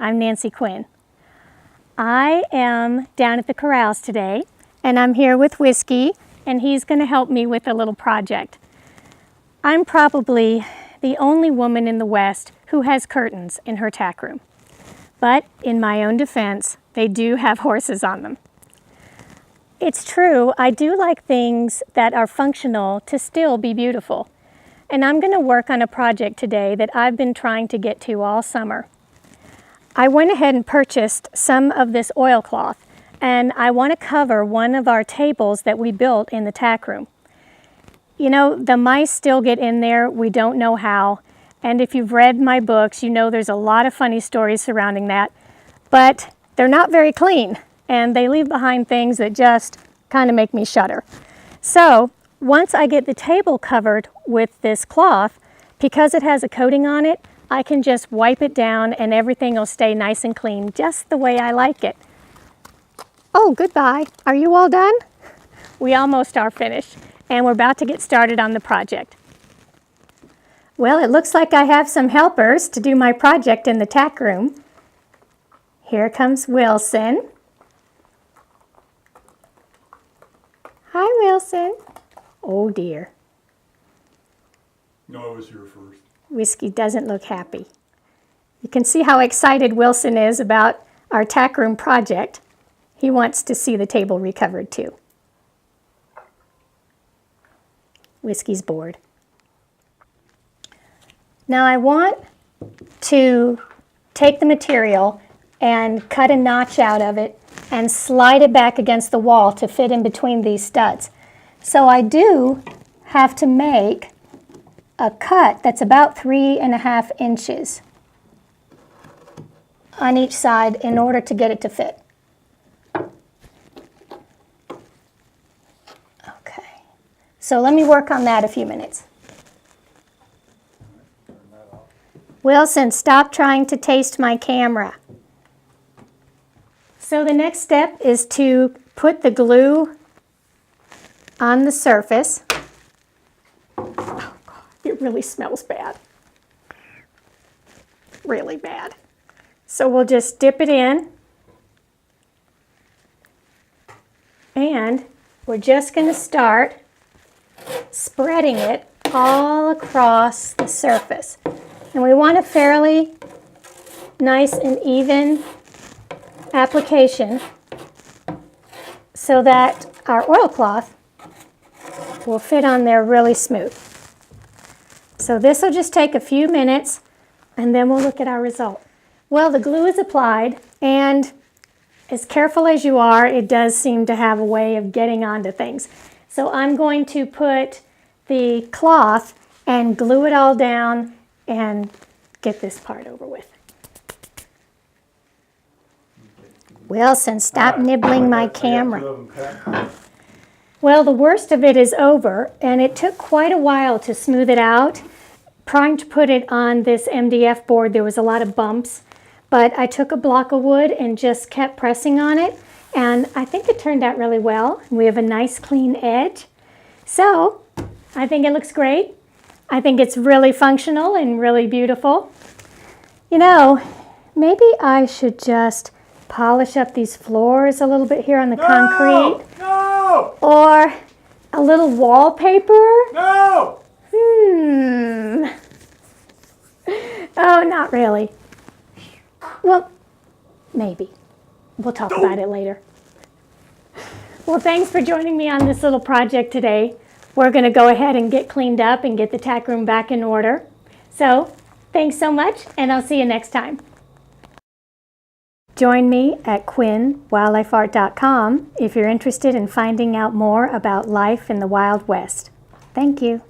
I'm Nancy Quinn. I am down at the corrals today, and I'm here with Whiskey, and he's going to help me with a little project. I'm probably the only woman in the West who has curtains in her tack room. But in my own defense, they do have horses on them. It's true, I do like things that are functional to still be beautiful. And I'm going to work on a project today that I've been trying to get to all summer. I went ahead and purchased some of this oilcloth, and I want to cover one of our tables that we built in the tack room. You know, the mice still get in there, we don't know how, and if you've read my books, you know there's a lot of funny stories surrounding that, but they're not very clean, and they leave behind things that just kind of make me shudder. So, once I get the table covered with this cloth, because it has a coating on it, I can just wipe it down and everything will stay nice and clean, just the way I like it. Oh, goodbye. Are you all done? We almost are finished, and we're about to get started on the project. Well, it looks like I have some helpers to do my project in the tack room. Here comes Wilson. Hi, Wilson. Oh dear. No, I was here first. Whiskey doesn't look happy. You can see how excited Wilson is about our tack room project. He wants to see the table recovered too. Whiskey's bored. Now I want to take the material and cut a notch out of it and slide it back against the wall to fit in between these studs. So I do have to make a cut that's about 3.5 inches on each side in order to get it to fit. Okay, so let me work on that a few minutes. Wilson, stop trying to taste my camera. So the next step is to put the glue on the surface. Oh God, it really smells bad. Really bad. So we'll just dip it in. And we're just going to start spreading it all across the surface. And we want a fairly nice and even application so that our oilcloth will fit on there really smooth. So this will just take a few minutes and then we'll look at our result. Well, the glue is applied, and as careful as you are, it does seem to have a way of getting onto things. So I'm going to put the cloth and glue it all down and get this part over with. Wilson, stop nibbling my camera. Well, the worst of it is over, and it took quite a while to smooth it out. Trying to put it on this MDF board, there was a lot of bumps, but I took a block of wood and just kept pressing on it, and I think it turned out really well. We have a nice clean edge. So, I think it looks great. I think it's really functional and really beautiful. You know, maybe I should just polish up these floors a little bit here on the concrete. No! Or a little wallpaper. No! Oh, not really. Well, maybe. We'll talk about it later. Well, thanks for joining me on this little project today. We're going to go ahead and get cleaned up and get the tack room back in order. So, thanks so much, and I'll see you next time. Join me at QuinnWildlifeArt.com if you're interested in finding out more about life in the Wild West. Thank you.